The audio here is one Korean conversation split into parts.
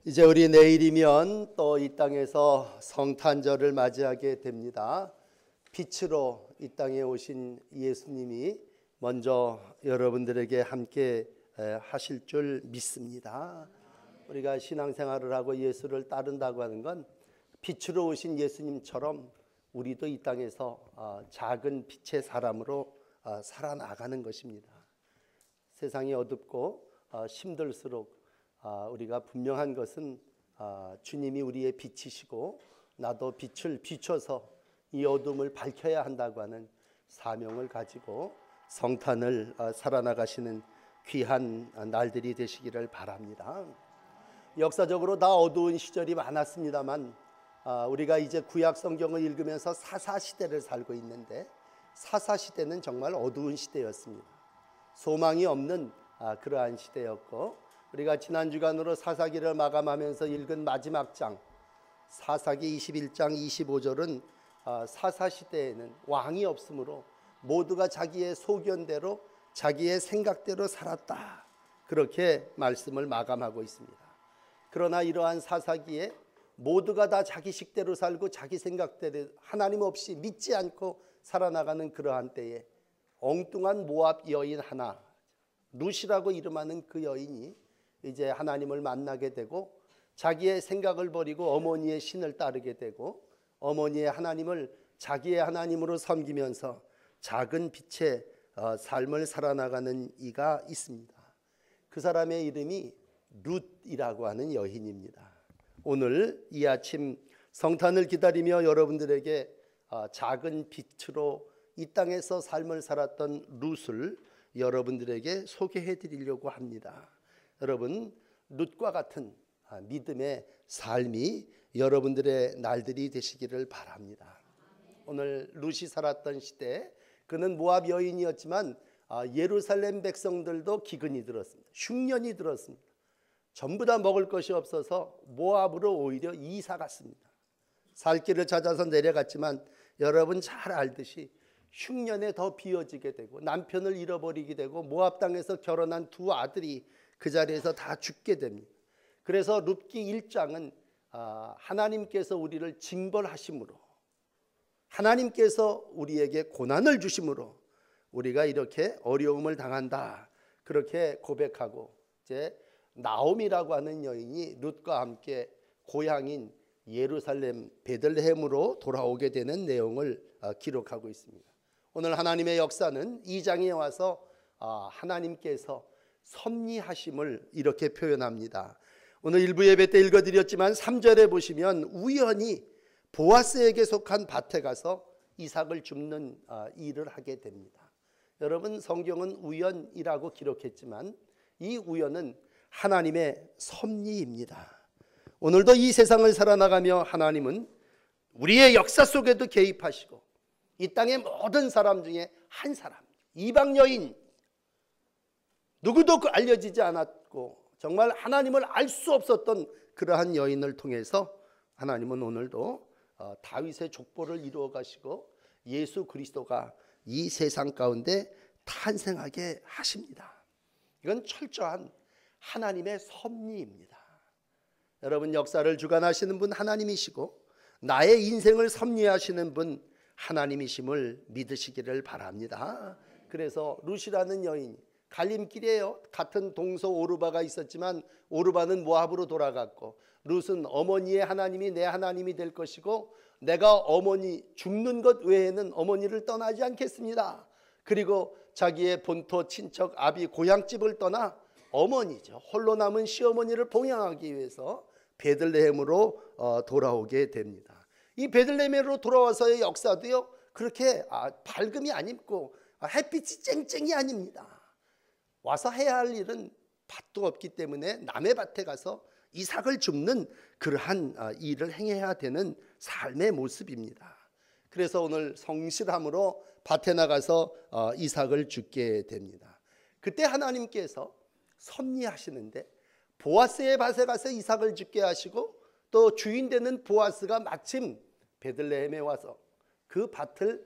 이제 우리 내일이면 또 이 땅에서 성탄절을 맞이하게 됩니다. 빛으로 이 땅에 오신 예수님이 먼저 여러분들에게 함께 하실 줄 믿습니다. 우리가 신앙생활을 하고 예수를 따른다고 하는 건 빛으로 오신 예수님처럼 우리도 이 땅에서 작은 빛의 사람으로 살아나가는 것입니다. 세상이 어둡고 힘들수록 우리가 분명한 것은 주님이 우리의 빛이시고 나도 빛을 비춰서 이 어둠을 밝혀야 한다고 하는 사명을 가지고 성탄을 살아나가시는 귀한 날들이 되시기를 바랍니다. 역사적으로 다 어두운 시절이 많았습니다만 우리가 이제 구약 성경을 읽으면서 사사시대를 살고 있는데 사사시대는 정말 어두운 시대였습니다. 소망이 없는 그러한 시대였고, 우리가 지난 주간으로 사사기를 마감하면서 읽은 마지막 장 사사기 21장 25절은 사사시대에는 왕이 없으므로 모두가 자기의 소견대로 자기의 생각대로 살았다, 그렇게 말씀을 마감하고 있습니다. 그러나 이러한 사사기에 모두가 다 자기 식대로 살고 자기 생각대로 하나님 없이 믿지 않고 살아나가는 그러한 때에 엉뚱한 모압 여인 하나, 룻이라고 이름하는 그 여인이 이제 하나님을 만나게 되고 자기의 생각을 버리고 어머니의 신을 따르게 되고 어머니의 하나님을 자기의 하나님으로 섬기면서 작은 빛의 삶을 살아나가는 이가 있습니다. 그 사람의 이름이 룻이라고 하는 여인입니다. 오늘 이 아침 성탄을 기다리며 여러분들에게 작은 빛으로 이 땅에서 삶을 살았던 룻을 여러분들에게 소개해 드리려고 합니다. 여러분, 룻과 같은 믿음의 삶이 여러분들의 날들이 되시기를 바랍니다. 오늘 룻이 살았던 시대, 그는 모압 여인이었지만 예루살렘 백성들도 기근이 들었습니다. 흉년이 들었습니다. 전부 다 먹을 것이 없어서 모압으로 오히려 이사 갔습니다. 살 길을 찾아서 내려갔지만 여러분 잘 알듯이 흉년에 더 비어지게 되고 남편을 잃어버리게 되고 모압 땅에서 결혼한 두 아들이 그 자리에서 다 죽게 됩니다. 그래서 룻기 1장은 하나님께서 우리를 징벌하심으로, 하나님께서 우리에게 고난을 주심으로 우리가 이렇게 어려움을 당한다, 그렇게 고백하고 이제 나옴이라고 하는 여인이 룻과 함께 고향인 예루살렘 베들레헴으로 돌아오게 되는 내용을 기록하고 있습니다. 오늘 하나님의 역사는 2장에 와서 하나님께서 섭리하심을 이렇게 표현합니다. 오늘 일부 예배 때 읽어드렸지만 3절에 보시면 우연히 보아스에게 속한 밭에 가서 이삭을 줍는 일을 하게 됩니다. 여러분, 성경은 우연이라고 기록했지만 이 우연은 하나님의 섭리입니다. 오늘도 이 세상을 살아나가며 하나님은 우리의 역사 속에도 개입하시고 이 땅의 모든 사람 중에 한 사람, 이방 여인, 누구도 알려지지 않았고 정말 하나님을 알 수 없었던 그러한 여인을 통해서 하나님은 오늘도 다윗의 족보를 이루어 가시고 예수 그리스도가 이 세상 가운데 탄생하게 하십니다. 이건 철저한 하나님의 섭리입니다. 여러분, 역사를 주관하시는 분 하나님이시고 나의 인생을 섭리하시는 분 하나님이심을 믿으시기를 바랍니다. 그래서 룻이라는 여인이 갈림길이에요. 같은 동서 오르바가 있었지만 오르바는 모압으로 돌아갔고 룻은 어머니의 하나님이 내 하나님이 될 것이고 내가 어머니 죽는 것 외에는 어머니를 떠나지 않겠습니다. 그리고 자기의 본토 친척 아비 고향집을 떠나 어머니죠, 홀로 남은 시어머니를 봉양하기 위해서 베들레헴으로 돌아오게 됩니다. 이 베들레헴으로 돌아와서의 역사도요 그렇게 밝음이 안 입고 햇빛이 쨍쨍이 아닙니다. 와서 해야 할 일은 밭도 없기 때문에 남의 밭에 가서 이삭을 줍는 그러한 일을 행해야 되는 삶의 모습입니다. 그래서 오늘 성실함으로 밭에 나가서 이삭을 줍게 됩니다. 그때 하나님께서 섭리하시는데 보아스의 밭에 가서 이삭을 줍게 하시고 또 주인 되는 보아스가 마침 베들레헴에 와서 그 밭을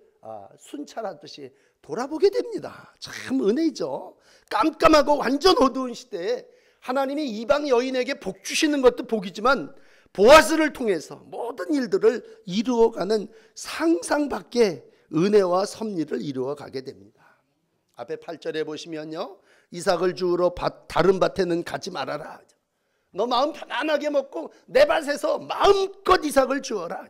순찰하듯이 돌아보게 됩니다. 참 은혜죠. 깜깜하고 완전 어두운 시대에 하나님이 이방 여인에게 복 주시는 것도 복이지만 보아스를 통해서 모든 일들을 이루어가는 상상 밖의 은혜와 섭리를 이루어가게 됩니다. 앞에 8절에 보시면요, 이삭을 주우러 다른 밭에는 가지 말아라. 너 마음 편안하게 먹고 내 밭에서 마음껏 이삭을 주어라.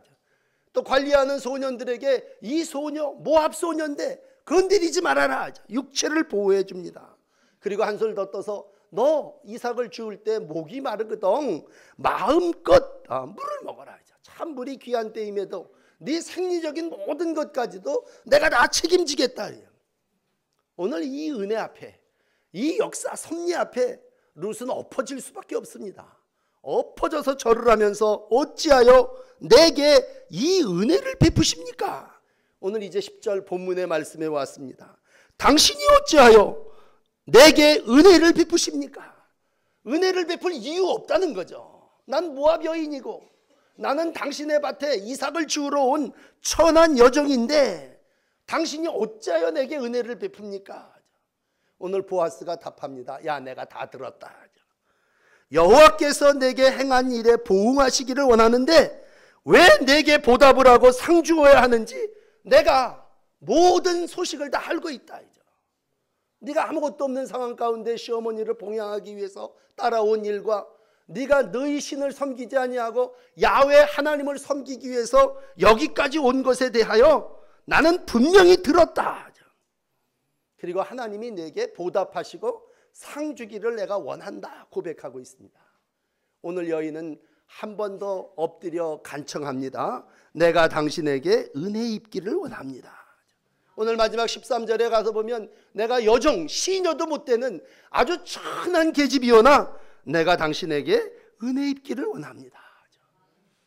또 관리하는 소년들에게 이 소녀 모압 소년인데 건드리지 말아라. 육체를 보호해 줍니다. 그리고 한술 더 떠서 너 이삭을 주울 때 목이 마르거든 마음껏 물을 먹어라. 참 물이 귀한 때임에도 네 생리적인 모든 것까지도 내가 다 책임지겠다. 오늘 이 은혜 앞에, 이 역사 섭리 앞에 룻은 엎어질 수밖에 없습니다. 엎어져서 절을 하면서 어찌하여 내게 이 은혜를 베푸십니까? 오늘 이제 10절 본문의 말씀에 왔습니다. 당신이 어찌하여 내게 은혜를 베푸십니까? 은혜를 베풀 이유 없다는 거죠. 난 모압 여인이고 나는 당신의 밭에 이삭을 주우러 온 천한 여종인데 당신이 어찌하여 내게 은혜를 베풉니까? 오늘 보아스가 답합니다. 야, 내가 다 들었다. 여호와께서 내게 행한 일에 보응하시기를 원하는데 왜 내게 보답을 하고 상 주어야 하는지 내가 모든 소식을 다 알고 있다. 네가 아무것도 없는 상황 가운데 시어머니를 봉양하기 위해서 따라온 일과 네가 너희 신을 섬기지 아니하고 야훼 하나님을 섬기기 위해서 여기까지 온 것에 대하여 나는 분명히 들었다. 그리고 하나님이 내게 보답하시고 상 주기를 내가 원한다 고백하고 있습니다. 오늘 여인은 한 번 더 엎드려 간청합니다. 내가 당신에게 은혜 입기를 원합니다. 오늘 마지막 13절에 가서 보면 내가 여종 시녀도 못 되는 아주 천한 계집이오나 내가 당신에게 은혜 입기를 원합니다.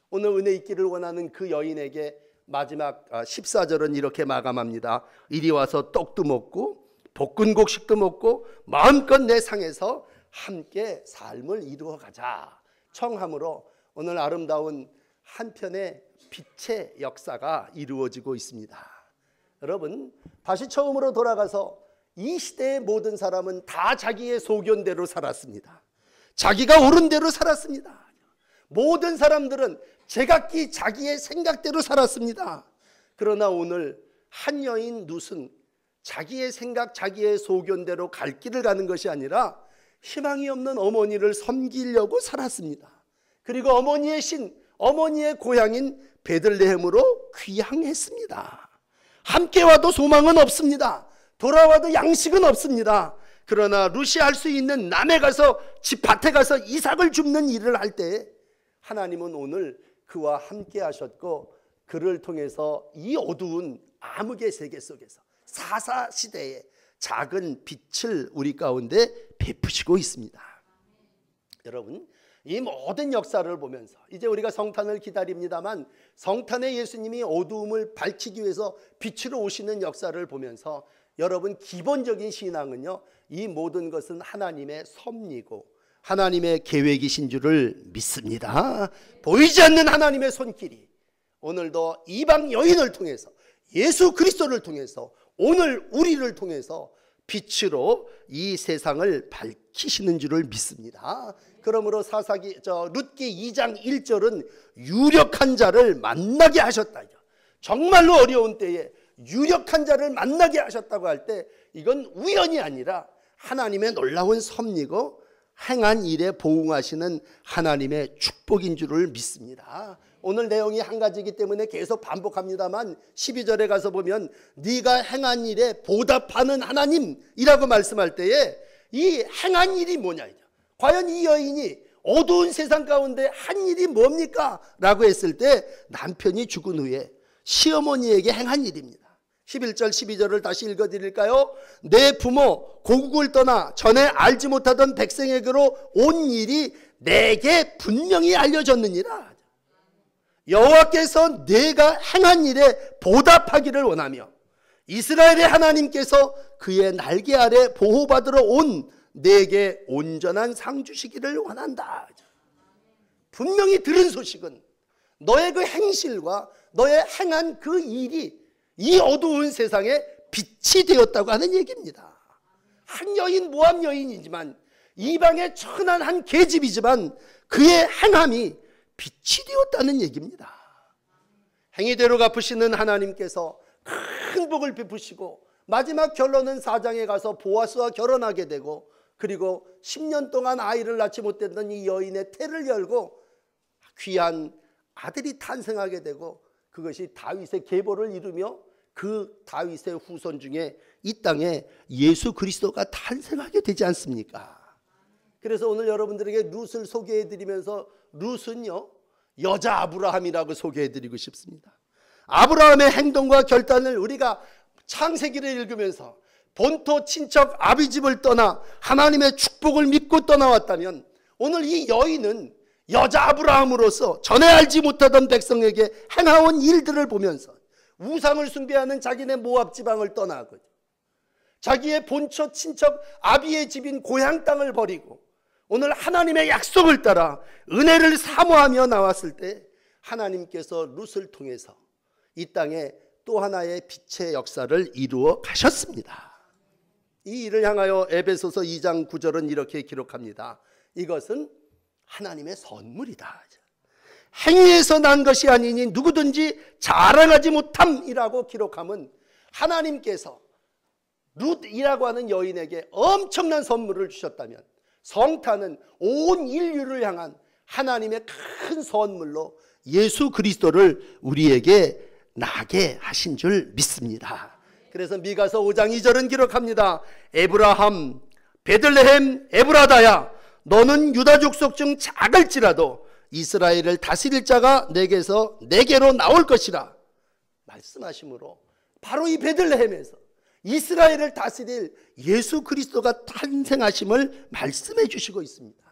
오늘 은혜 입기를 원하는 그 여인에게 마지막 14절은 이렇게 마감합니다. 이리 와서 떡도 먹고 볶은 곡식도 먹고 마음껏 내 상에서 함께 삶을 이루어 가자 청함으로 오늘 아름다운 한편의 빛의 역사가 이루어지고 있습니다. 여러분, 다시 처음으로 돌아가서 이 시대의 모든 사람은 다 자기의 소견대로 살았습니다. 자기가 옳은 대로 살았습니다. 모든 사람들은 제각기 자기의 생각대로 살았습니다. 그러나 오늘 한 여인 룻은 자기의 생각, 자기의 소견대로 갈 길을 가는 것이 아니라 희망이 없는 어머니를 섬기려고 살았습니다. 그리고 어머니의 신, 어머니의 고향인 베들레헴으로 귀향했습니다. 함께 와도 소망은 없습니다. 돌아와도 양식은 없습니다. 그러나 룻이 할 수 있는 남에 가서 집 밭에 가서 이삭을 줍는 일을 할 때 하나님은 오늘 그와 함께 하셨고 그를 통해서 이 어두운 암흑의 세계 속에서 사사시대의 작은 빛을 우리 가운데 베푸시고 있습니다. 여러분, 이 모든 역사를 보면서 이제 우리가 성탄을 기다립니다만 성탄의 예수님이 어두움을 밝히기 위해서 빛으로 오시는 역사를 보면서 여러분, 기본적인 신앙은요, 이 모든 것은 하나님의 섭리고 하나님의 계획이신 줄을 믿습니다. 보이지 않는 하나님의 손길이 오늘도 이방 여인을 통해서 예수 그리스도를 통해서 오늘 우리를 통해서 빛으로 이 세상을 밝히시는 줄을 믿습니다. 그러므로 룻기 2장 1절은 유력한 자를 만나게 하셨다. 정말로 어려운 때에 유력한 자를 만나게 하셨다고 할 때 이건 우연이 아니라 하나님의 놀라운 섭리고 행한 일에 보응하시는 하나님의 축복인 줄을 믿습니다. 오늘 내용이 한 가지이기 때문에 계속 반복합니다만 12절에 가서 보면 네가 행한 일에 보답하는 하나님이라고 말씀할 때에 이 행한 일이 뭐냐, 과연 이 여인이 어두운 세상 가운데 한 일이 뭡니까? 라고 했을 때 남편이 죽은 후에 시어머니에게 행한 일입니다. 11절 12절을 다시 읽어드릴까요? 내 부모 고국을 떠나 전에 알지 못하던 백성에게로 온 일이 내게 분명히 알려졌느니라. 여호와께서 내가 행한 일에 보답하기를 원하며 이스라엘의 하나님께서 그의 날개 아래 보호받으러 온 내게 온전한 상 주시기를 원한다. 분명히 들은 소식은 너의 그 행실과 너의 행한 그 일이 이 어두운 세상에 빛이 되었다고 하는 얘기입니다. 한 여인 모압 여인이지만 이방의 천한 한 계집이지만 그의 행함이 빛이 되었다는 얘기입니다. 행위대로 갚으시는 하나님께서 큰 복을 베푸시고 마지막 결론은 4장에 가서 보아스와 결혼하게 되고, 그리고 10년 동안 아이를 낳지 못했던 이 여인의 태를 열고 귀한 아들이 탄생하게 되고, 그것이 다윗의 계보를 이루며 그 다윗의 후손 중에 이 땅에 예수 그리스도가 탄생하게 되지 않습니까? 그래서 오늘 여러분들에게 룻을 소개해드리면서, 룻은요 여자 아브라함이라고 소개해드리고 싶습니다. 아브라함의 행동과 결단을 우리가 창세기를 읽으면서 본토 친척 아비집을 떠나 하나님의 축복을 믿고 떠나왔다면, 오늘 이 여인은 여자 아브라함으로서 전에 알지 못하던 백성에게 행하온 일들을 보면서 우상을 숭배하는 자기네 모압 지방을 떠나고 자기의 본처 친척 아비의 집인 고향 땅을 버리고 오늘 하나님의 약속을 따라 은혜를 사모하며 나왔을 때, 하나님께서 룻을 통해서 이 땅에 또 하나의 빛의 역사를 이루어 가셨습니다. 이 일을 향하여 에베소서 2장 9절은 이렇게 기록합니다. 이것은 하나님의 선물이다. 행위에서 난 것이 아니니 누구든지 자랑하지 못함이라고 기록함은, 하나님께서 룻이라고 하는 여인에게 엄청난 선물을 주셨다면, 성탄은 온 인류를 향한 하나님의 큰 선물로 예수 그리스도를 우리에게 나게 하신 줄 믿습니다. 그래서 미가서 5장 2절은 기록합니다. 에브라함 베들레헴 에브라다야, 너는 유다 족속 중 작을지라도 이스라엘을 다스릴 자가 내게로 나올 것이라 말씀하심으로, 바로 이 베들레헴에서 이스라엘을 다스릴 예수 그리스도가 탄생하심을 말씀해 주시고 있습니다.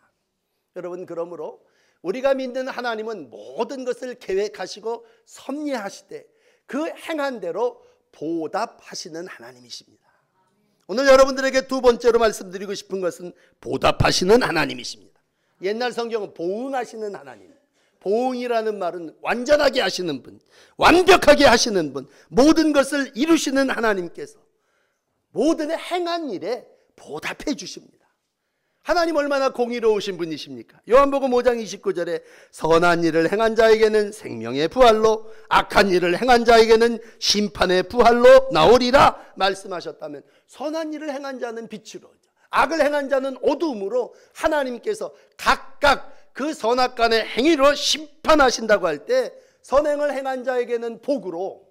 여러분, 그러므로 우리가 믿는 하나님은 모든 것을 계획하시고 섭리하시되 그 행한 대로 보답하시는 하나님이십니다. 오늘 여러분들에게 두 번째로 말씀드리고 싶은 것은 보답하시는 하나님이십니다. 옛날 성경은 보응하시는 하나님, 보응이라는 말은 완전하게 하시는 분, 완벽하게 하시는 분, 모든 것을 이루시는 하나님께서 모든 행한 일에 보답해 주십니다. 하나님 얼마나 공의로우신 분이십니까? 요한복음 5장 29절에 선한 일을 행한 자에게는 생명의 부활로, 악한 일을 행한 자에게는 심판의 부활로 나오리라 말씀하셨다면, 선한 일을 행한 자는 빛으로, 악을 행한 자는 어두움으로 하나님께서 각각 그 선악간의 행위로 심판하신다고 할 때, 선행을 행한 자에게는 복으로,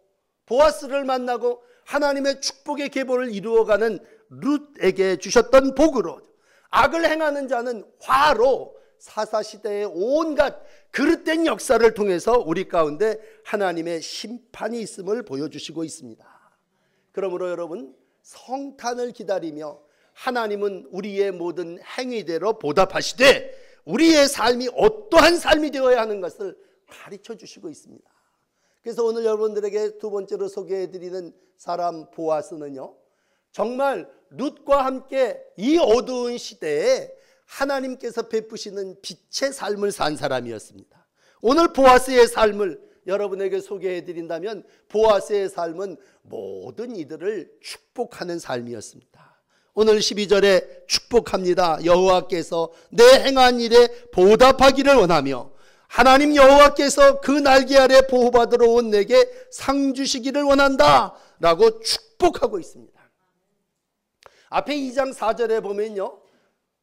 보아스를 만나고 하나님의 축복의 계보를 이루어가는 룻에게 주셨던 복으로, 악을 행하는 자는 화로 사사시대의 온갖 그릇된 역사를 통해서 우리 가운데 하나님의 심판이 있음을 보여주시고 있습니다. 그러므로 여러분, 성탄을 기다리며 하나님은 우리의 모든 행위대로 보답하시되 우리의 삶이 어떠한 삶이 되어야 하는 것을 가르쳐 주시고 있습니다. 그래서 오늘 여러분들에게 두 번째로 소개해드리는 사람 보아스는요, 정말 룻과 함께 이 어두운 시대에 하나님께서 베푸시는 빛의 삶을 산 사람이었습니다. 오늘 보아스의 삶을 여러분에게 소개해드린다면, 보아스의 삶은 모든 이들을 축복하는 삶이었습니다. 오늘 12절에 축복합니다. 여호와께서 내 행한 일에 보답하기를 원하며 하나님 여호와께서 그 날개 아래 보호받으러 온 내게 상 주시기를 원한다 라고 축복하고 있습니다. 앞에 2장 4절에 보면요,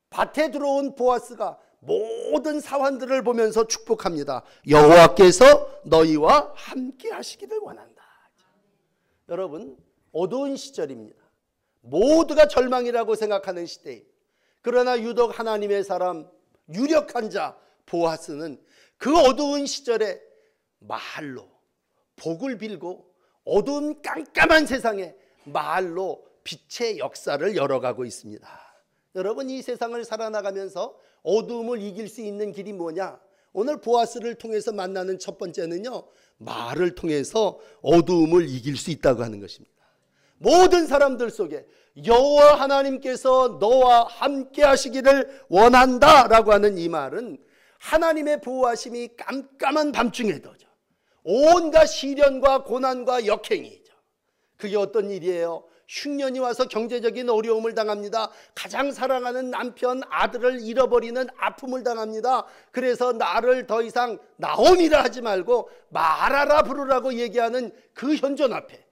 밭에 들어온 보아스가 모든 사환들을 보면서 축복합니다. 여호와께서 너희와 함께 하시기를 원한다. 여러분, 어두운 시절입니다. 모두가 절망이라고 생각하는 시대입니다. 그러나 유독 하나님의 사람, 유력한 자 보아스는 그 어두운 시절에 말로 복을 빌고 어두운 깜깜한 세상에 말로 빛의 역사를 열어가고 있습니다. 여러분, 이 세상을 살아나가면서 어두움을 이길 수 있는 길이 뭐냐? 오늘 보아스를 통해서 만나는 첫 번째는요, 말을 통해서 어두움을 이길 수 있다고 하는 것입니다. 모든 사람들 속에 여호와 하나님께서 너와 함께 하시기를 원한다 라고 하는 이 말은 하나님의 보호하심이 깜깜한 밤중에도 온갖 시련과 고난과 역행이죠. 그게 어떤 일이에요? 흉년이 와서 경제적인 어려움을 당합니다. 가장 사랑하는 남편, 아들을 잃어버리는 아픔을 당합니다. 그래서 나를 더 이상 나옴이라 하지 말고 마라라 부르라고 얘기하는 그 현존 앞에,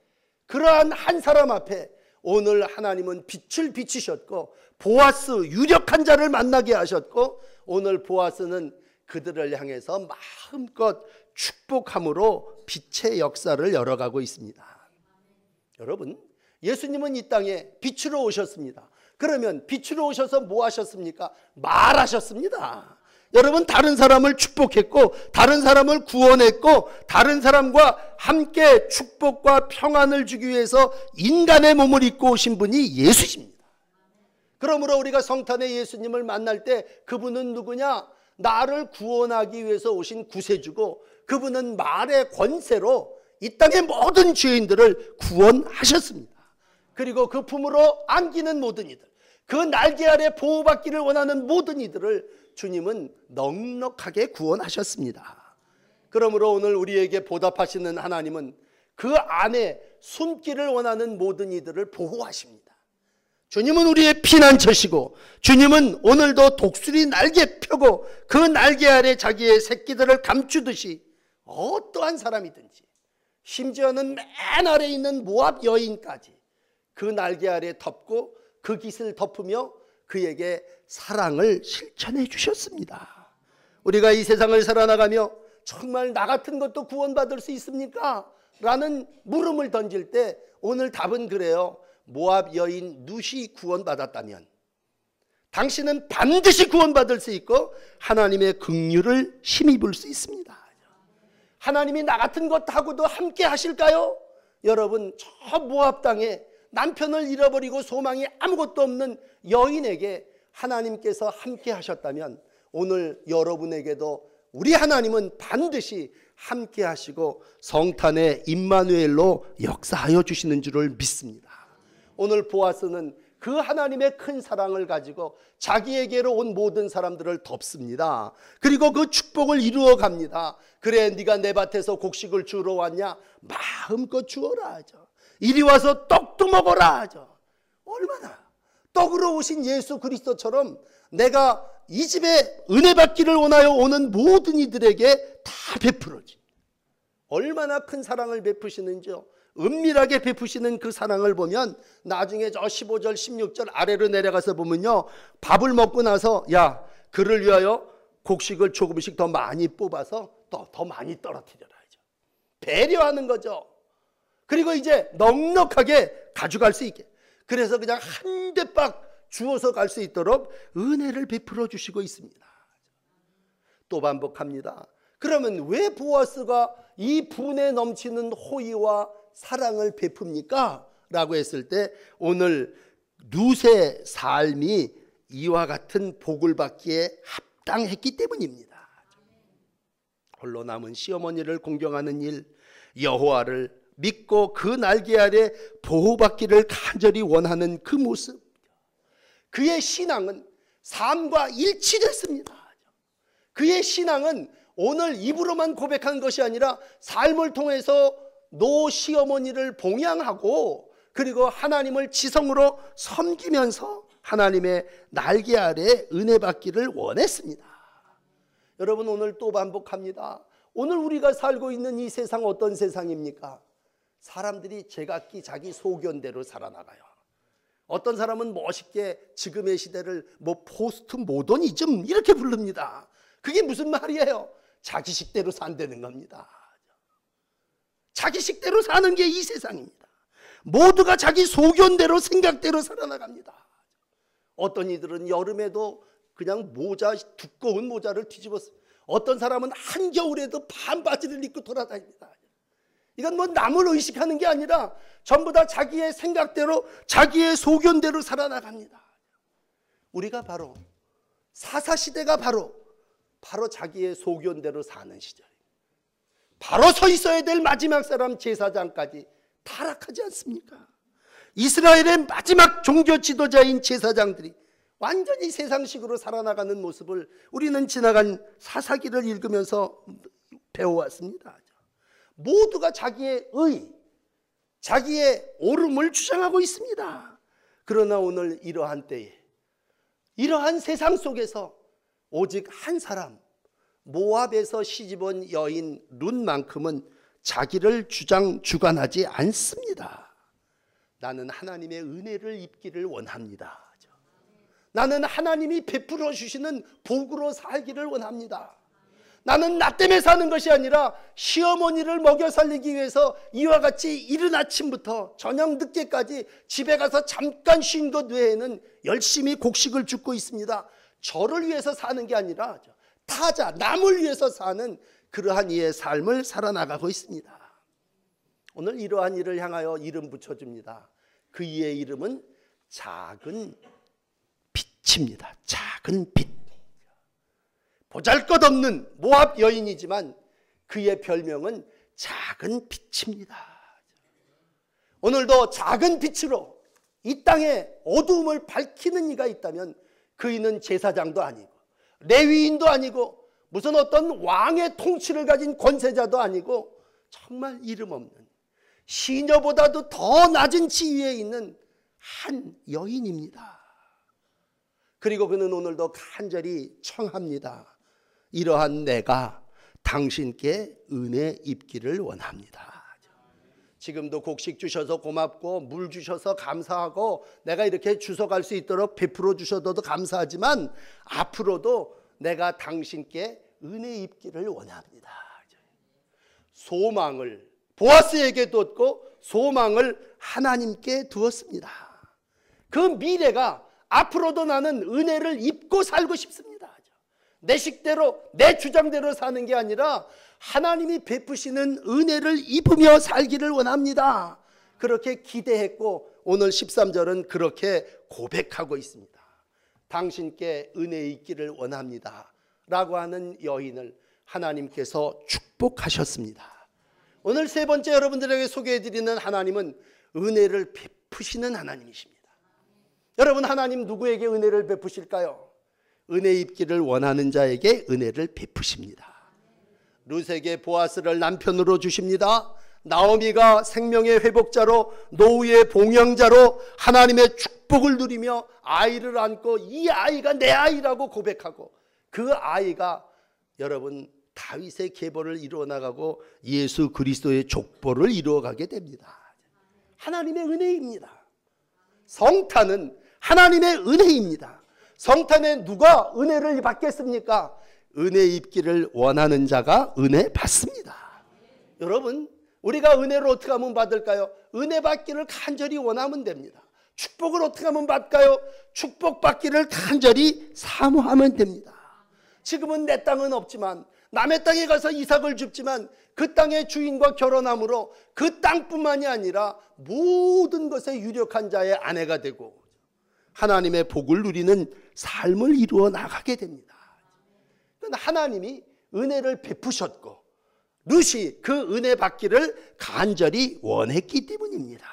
그러한 한 사람 앞에 오늘 하나님은 빛을 비추셨고 보아스, 유력한 자를 만나게 하셨고, 오늘 보아스는 그들을 향해서 마음껏 축복함으로 빛의 역사를 열어가고 있습니다. 여러분, 예수님은 이 땅에 빛으로 오셨습니다. 그러면 빛으로 오셔서 뭐 하셨습니까? 말하셨습니다. 여러분, 다른 사람을 축복했고, 다른 사람을 구원했고, 다른 사람과 함께 축복과 평안을 주기 위해서 인간의 몸을 입고 오신 분이 예수십니다. 그러므로 우리가 성탄의 예수님을 만날 때 그분은 누구냐? 나를 구원하기 위해서 오신 구세주고, 그분은 말의 권세로 이 땅의 모든 죄인들을 구원하셨습니다. 그리고 그 품으로 안기는 모든 이들, 그 날개 아래 보호받기를 원하는 모든 이들을 주님은 넉넉하게 구원하셨습니다. 그러므로 오늘 우리에게 보답하시는 하나님은 그 안에 숨기를 원하는 모든 이들을 보호하십니다. 주님은 우리의 피난처시고, 주님은 오늘도 독수리 날개 펴고 그 날개 아래 자기의 새끼들을 감추듯이 어떠한 사람이든지, 심지어는 맨 아래에 있는 모압 여인까지 그 날개 아래 덮고 그 깃을 덮으며 그에게 사랑을 실천해 주셨습니다. 우리가 이 세상을 살아나가며 정말 나 같은 것도 구원받을 수 있습니까? 라는 물음을 던질 때 오늘 답은 그래요. 모압 여인 룻이 구원받았다면 당신은 반드시 구원받을 수 있고 하나님의 긍휼을 힘입을 수 있습니다. 하나님이 나 같은 것 하고도 함께 하실까요? 여러분, 저 모압 땅에 남편을 잃어버리고 소망이 아무것도 없는 여인에게 하나님께서 함께 하셨다면 오늘 여러분에게도 우리 하나님은 반드시 함께 하시고 성탄의 임마누엘로 역사하여 주시는 줄을 믿습니다. 오늘 보아스는 그 하나님의 큰 사랑을 가지고 자기에게로 온 모든 사람들을 덮습니다. 그리고 그 축복을 이루어 갑니다. 그래, 네가 내 밭에서 곡식을 주러 왔냐? 마음껏 주어라 하죠. 이리 와서 떡도 먹어라 하죠. 얼마나 떡으로 오신 예수 그리스도처럼 내가 이 집에 은혜 받기를 원하여 오는 모든 이들에게 다 베풀어지. 얼마나 큰 사랑을 베푸시는지요. 은밀하게 베푸시는 그 사랑을 보면 나중에 저 15절 16절 아래로 내려가서 보면요, 밥을 먹고 나서 야, 그를 위하여 곡식을 조금씩 더 많이 뽑아서 더 많이 떨어뜨려라 하죠. 배려하는 거죠. 그리고 이제 넉넉하게 가져갈 수 있게, 그래서 그냥 한 대박 주어서 갈 수 있도록 은혜를 베풀어 주시고 있습니다. 또 반복합니다. 그러면 왜 보아스가 이 분에 넘치는 호의와 사랑을 베풉니까? 라고 했을 때 오늘 룻의 삶이 이와 같은 복을 받기에 합당했기 때문입니다. 홀로 남은 시어머니를 공경하는 일, 여호와를 믿고 그 날개 아래 보호받기를 간절히 원하는 그 모습, 그의 신앙은 삶과 일치됐습니다. 그의 신앙은 오늘 입으로만 고백한 것이 아니라 삶을 통해서 노 시어머니를 봉양하고 그리고 하나님을 지성으로 섬기면서 하나님의 날개 아래 은혜 받기를 원했습니다. 여러분, 오늘 또 반복합니다. 오늘 우리가 살고 있는 이 세상 어떤 세상입니까? 사람들이 제각기 자기 소견대로 살아나가요. 어떤 사람은 멋있게 지금의 시대를 뭐 포스트 모더니즘 이렇게 부릅니다. 그게 무슨 말이에요? 자기식대로 산다는 겁니다. 자기식대로 사는 게 이 세상입니다. 모두가 자기 소견대로 생각대로 살아나갑니다. 어떤 이들은 여름에도 그냥 모자, 두꺼운 모자를 뒤집었어요. 어떤 사람은 한겨울에도 반바지를 입고 돌아다닙니다. 이건 뭐 남을 의식하는 게 아니라 전부 다 자기의 생각대로 자기의 소견대로 살아나갑니다. 우리가 바로 사사시대가 바로 자기의 소견대로 사는 시절입니다. 바로 서 있어야 될 마지막 사람 제사장까지 타락하지 않습니까? 이스라엘의 마지막 종교 지도자인 제사장들이 완전히 세상식으로 살아나가는 모습을 우리는 지나간 사사기를 읽으면서 배워왔습니다. 모두가 자기의 의, 자기의 옳음을 주장하고 있습니다. 그러나 오늘 이러한 때에, 이러한 세상 속에서 오직 한 사람, 모압에서 시집온 여인 룻만큼은 자기를 주관하지 않습니다. 나는 하나님의 은혜를 입기를 원합니다. 나는 하나님이 베풀어 주시는 복으로 살기를 원합니다. 나는 나 때문에 사는 것이 아니라 시어머니를 먹여 살리기 위해서 이와 같이 이른 아침부터 저녁 늦게까지 집에 가서 잠깐 쉰 것 외에는 열심히 곡식을 줍고 있습니다. 저를 위해서 사는 게 아니라 타자, 남을 위해서 사는 그러한 이의 삶을 살아나가고 있습니다. 오늘 이러한 일을 향하여 이름 붙여줍니다. 그 이의 이름은 작은 빛입니다. 작은 빛. 보잘것없는 모압 여인이지만 그의 별명은 작은 빛입니다. 오늘도 작은 빛으로 이 땅에 어두움을 밝히는 이가 있다면 그이는 제사장도 아니고 레위인도 아니고 무슨 어떤 왕의 통치를 가진 권세자도 아니고 정말 이름 없는 시녀보다도 더 낮은 지위에 있는 한 여인입니다. 그리고 그는 오늘도 간절히 청합니다. 이러한 내가 당신께 은혜 입기를 원합니다. 지금도 곡식 주셔서 고맙고 물 주셔서 감사하고 내가 이렇게 주워갈 수 있도록 베풀어 주셔도 감사하지만 앞으로도 내가 당신께 은혜 입기를 원합니다. 소망을 보아스에게 뒀고 소망을 하나님께 두었습니다. 그 미래가 앞으로도 나는 은혜를 입고 살고 싶습니다. 내 식대로 내 주장대로 사는 게 아니라 하나님이 베푸시는 은혜를 입으며 살기를 원합니다. 그렇게 기대했고 오늘 13절은 그렇게 고백하고 있습니다. 당신께 은혜 있기를 원합니다 라고 하는 여인을 하나님께서 축복하셨습니다. 오늘 세 번째 여러분들에게 소개해드리는 하나님은 은혜를 베푸시는 하나님이십니다. 여러분, 하나님 누구에게 은혜를 베푸실까요? 은혜 입기를 원하는 자에게 은혜를 베푸십니다. 룻에게 보아스를 남편으로 주십니다. 나오미가 생명의 회복자로 노후의 봉양자로 하나님의 축복을 누리며 아이를 안고 이 아이가 내 아이라고 고백하고 그 아이가 여러분 다윗의 계보를 이루어나가고 예수 그리스도의 족보를 이루어가게 됩니다. 하나님의 은혜입니다. 성탄은 하나님의 은혜입니다. 성탄에 누가 은혜를 받겠습니까? 은혜 입기를 원하는 자가 은혜 받습니다. 여러분, 우리가 은혜를 어떻게 하면 받을까요? 은혜 받기를 간절히 원하면 됩니다. 축복을 어떻게 하면 받을까요? 축복받기를 간절히 사모하면 됩니다. 지금은 내 땅은 없지만 남의 땅에 가서 이삭을 줍지만 그 땅의 주인과 결혼함으로 그 땅뿐만이 아니라 모든 것에 유력한 자의 아내가 되고 하나님의 복을 누리는 삶을 이루어 나가게 됩니다. 하나님이 은혜를 베푸셨고 룻이 그 은혜 받기를 간절히 원했기 때문입니다.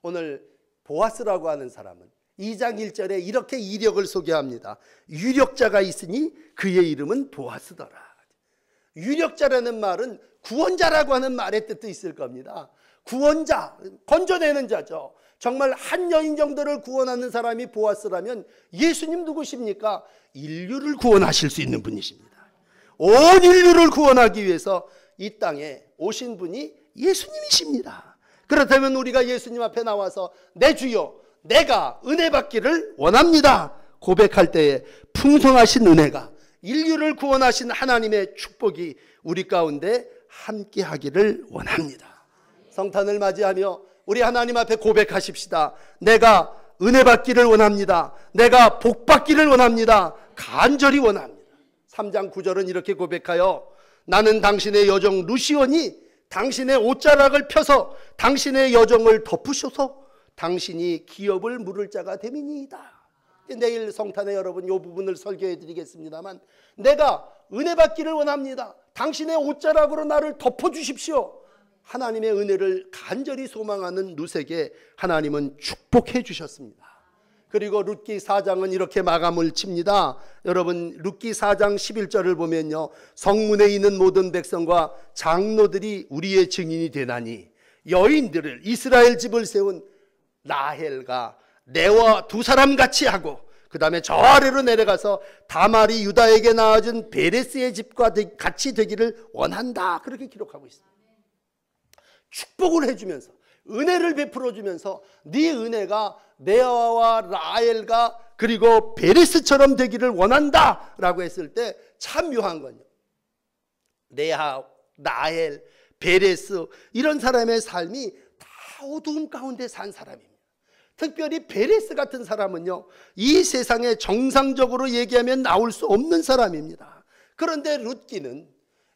오늘 보아스라고 하는 사람은 2장 1절에 이렇게 이력을 소개합니다. 유력자가 있으니 그의 이름은 보아스더라. 유력자라는 말은 구원자라고 하는 말의 뜻도 있을 겁니다. 구원자, 건져내는 자죠. 정말 한 여인 정도를 구원하는 사람이 보아스라면 예수님 누구십니까? 인류를 구원하실 수 있는 분이십니다. 온 인류를 구원하기 위해서 이 땅에 오신 분이 예수님이십니다. 그렇다면 우리가 예수님 앞에 나와서 내 주여 내가 은혜 받기를 원합니다 고백할 때에 풍성하신 은혜가 인류를 구원하신 하나님의 축복이 우리 가운데 함께 하기를 원합니다. 성탄을 맞이하며 우리 하나님 앞에 고백하십시다. 내가 은혜 받기를 원합니다. 내가 복 받기를 원합니다. 간절히 원합니다. 3장 9절은 이렇게 고백하여 나는 당신의 여종 루시오니 당신의 옷자락을 펴서 당신의 여종을 덮으셔서 당신이 기업을 물을 자가 됨이니이다. 내일 성탄에 여러분 이 부분을 설교해 드리겠습니다만 내가 은혜 받기를 원합니다. 당신의 옷자락으로 나를 덮어주십시오. 하나님의 은혜를 간절히 소망하는 룻에게 하나님은 축복해 주셨습니다. 그리고 룻기 4장은 이렇게 마감을 칩니다. 여러분 룻기 4장 11절을 보면요, 성문에 있는 모든 백성과 장로들이 우리의 증인이 되나니 여인들을, 이스라엘 집을 세운 라헬과 레와 두 사람 같이 하고, 그 다음에 저 아래로 내려가서 다말이 유다에게 낳아준 베레스의 집과 같이 되기를 원한다. 그렇게 기록하고 있습니다. 축복을 해주면서, 은혜를 베풀어 주면서 네 은혜가 레아와 라헬과 그리고 베레스처럼 되기를 원한다 라고 했을 때 참 묘한 건요, 레아, 라헬, 베레스 이런 사람의 삶이 다 어두움 가운데 산 사람입니다. 특별히 베레스 같은 사람은요, 이 세상에 정상적으로 얘기하면 나올 수 없는 사람입니다. 그런데 룻기는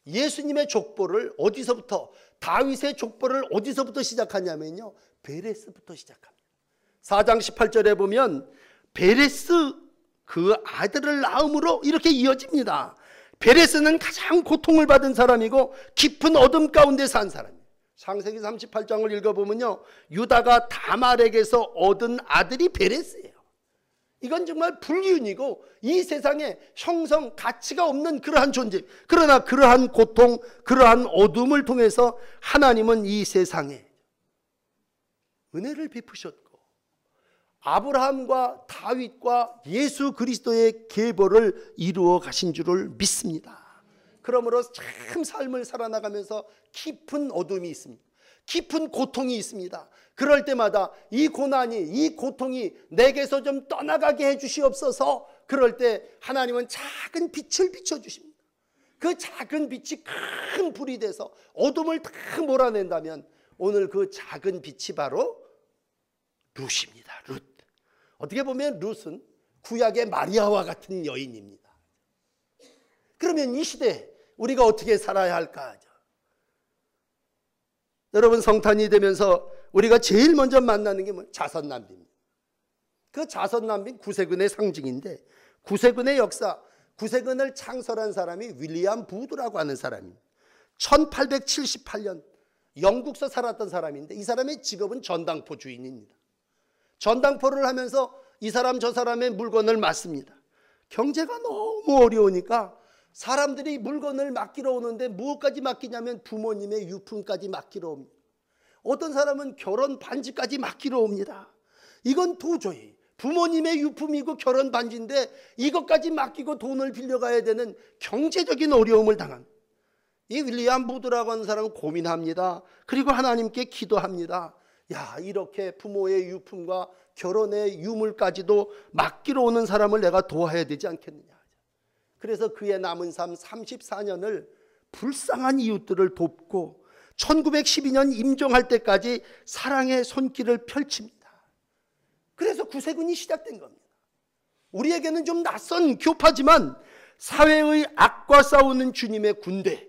예수님의 족보를 어디서부터, 다윗의 족보를 어디서부터 시작하냐면요, 베레스부터 시작합니다. 4장 18절에 보면 베레스 그 아들을 낳음으로 이렇게 이어집니다. 베레스는 가장 고통을 받은 사람이고 깊은 어둠 가운데 산 사람이에요. 창세기 38장을 읽어보면요, 유다가 다말에게서 얻은 아들이 베레스예요. 이건 정말 불륜이고 이 세상에 형성 가치가 없는 그러한 존재. 그러나 그러한 고통, 그러한 어둠을 통해서 하나님은 이 세상에 은혜를 베푸셨고 아브라함과 다윗과 예수 그리스도의 계보를 이루어 가신 줄을 믿습니다. 그러므로 참 삶을 살아나가면서 깊은 어둠이 있습니다. 깊은 고통이 있습니다. 그럴 때마다 이 고난이, 이 고통이 내게서 좀 떠나가게 해주시옵소서. 그럴 때 하나님은 작은 빛을 비춰주십니다. 그 작은 빛이 큰 불이 돼서 어둠을 다 몰아낸다면 오늘 그 작은 빛이 바로 룻입니다. 룻. 어떻게 보면 룻은 구약의 마리아와 같은 여인입니다. 그러면 이 시대에 우리가 어떻게 살아야 할까 하죠. 여러분, 성탄이 되면서 우리가 제일 먼저 만나는 게 뭐예요? 자선난비입니다. 그 자선난비는 구세군의 상징인데, 구세군의 역사, 구세군을 창설한 사람이 윌리엄 부드라고 하는 사람입니다. 1878년 영국서 살았던 사람인데 이 사람의 직업은 전당포 주인입니다. 전당포를 하면서 이 사람 저 사람의 물건을 맡습니다. 경제가 너무 어려우니까 사람들이 물건을 맡기러 오는데 무엇까지 맡기냐면 부모님의 유품까지 맡기러 옵니다. 어떤 사람은 결혼 반지까지 맡기러 옵니다. 이건 도저히 부모님의 유품이고 결혼 반지인데 이것까지 맡기고 돈을 빌려가야 되는 경제적인 어려움을 당합니다. 이 윌리엄 부드라고 하는 사람은 고민합니다. 그리고 하나님께 기도합니다. 야, 이렇게 부모의 유품과 결혼의 유물까지도 맡기러 오는 사람을 내가 도와야 되지 않겠느냐. 그래서 그의 남은 삶 34년을 불쌍한 이웃들을 돕고 1912년 임종할 때까지 사랑의 손길을 펼칩니다. 그래서 구세군이 시작된 겁니다. 우리에게는 좀 낯선 교파지만 사회의 악과 싸우는 주님의 군대,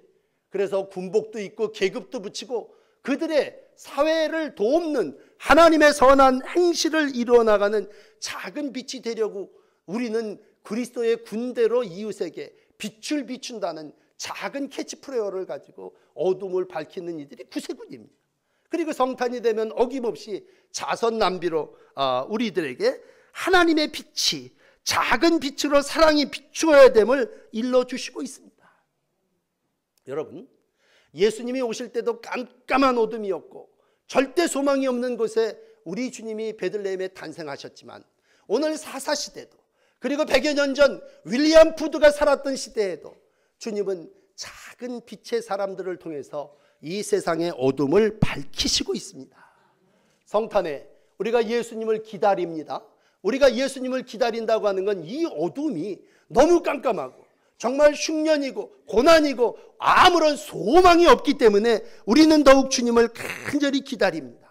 그래서 군복도 입고 계급도 붙이고 그들의 사회를 돕는 하나님의 선한 행실을 이루어 나가는 작은 빛이 되려고 우리는 그리스도의 군대로 이웃에게 빛을 비춘다는 작은 캐치프레어를 가지고 어둠을 밝히는 이들이 구세군입니다. 그리고 성탄이 되면 어김없이 자선난비로 우리들에게 하나님의 빛이, 작은 빛으로 사랑이 비추어야 됨을 일러주시고 있습니다. 여러분, 예수님이 오실 때도 깜깜한 어둠이었고 절대 소망이 없는 곳에 우리 주님이 베들레헴에 탄생하셨지만 오늘 사사시대도, 그리고 100여 년 전 윌리엄 푸드가 살았던 시대에도 주님은 작은 빛의 사람들을 통해서 이 세상의 어둠을 밝히시고 있습니다. 성탄에 우리가 예수님을 기다립니다. 우리가 예수님을 기다린다고 하는 건 이 어둠이 너무 깜깜하고 정말 흉년이고 고난이고 아무런 소망이 없기 때문에 우리는 더욱 주님을 간절히 기다립니다.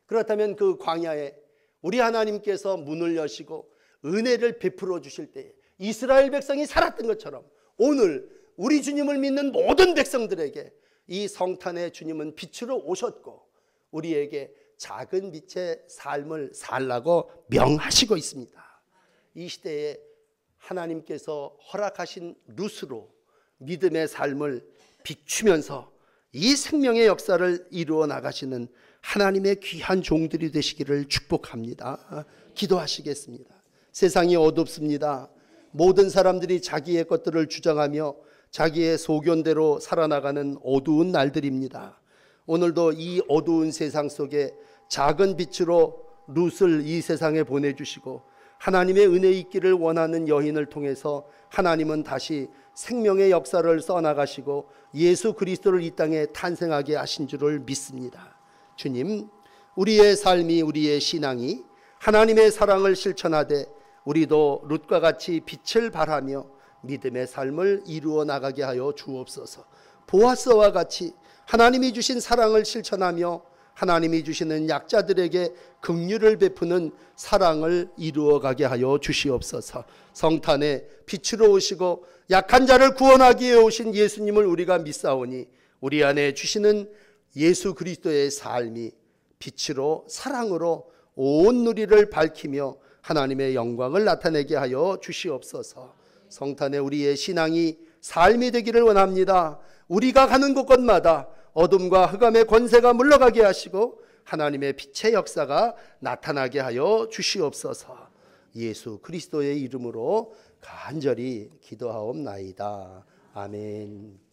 그렇다면 그 광야에 우리 하나님께서 문을 여시고 은혜를 베풀어 주실 때 이스라엘 백성이 살았던 것처럼 오늘 우리 주님을 믿는 모든 백성들에게 이 성탄의 주님은 빛으로 오셨고 우리에게 작은 빛의 삶을 살라고 명하시고 있습니다. 이 시대에 하나님께서 허락하신 룻으로 믿음의 삶을 비추면서 이 생명의 역사를 이루어 나가시는 하나님의 귀한 종들이 되시기를 축복합니다. 기도하시겠습니다. 세상이 어둡습니다. 모든 사람들이 자기의 것들을 주장하며 자기의 소견대로 살아나가는 어두운 날들입니다. 오늘도 이 어두운 세상 속에 작은 빛으로 룻을 이 세상에 보내주시고 하나님의 은혜 있기를 원하는 여인을 통해서 하나님은 다시 생명의 역사를 써나가시고 예수 그리스도를 이 땅에 탄생하게 하신 줄을 믿습니다. 주님, 우리의 삶이, 우리의 신앙이 하나님의 사랑을 실천하되 우리도 룻과 같이 빛을 발하며 믿음의 삶을 이루어 나가게 하여 주옵소서. 보아스와 같이 하나님이 주신 사랑을 실천하며 하나님이 주시는 약자들에게 긍휼을 베푸는 사랑을 이루어 가게 하여 주시옵소서. 성탄에 빛으로 오시고 약한 자를 구원하기 위해 오신 예수님을 우리가 믿사오니 우리 안에 주시는 예수 그리스도의 삶이 빛으로 사랑으로 온 누리를 밝히며 하나님의 영광을 나타내게 하여 주시옵소서. 성탄에 우리의 신앙이 삶이 되기를 원합니다. 우리가 가는 곳곳마다 어둠과 흑암의 권세가 물러가게 하시고 하나님의 빛의 역사가 나타나게 하여 주시옵소서. 예수 그리스도의 이름으로 간절히 기도하옵나이다. 아멘.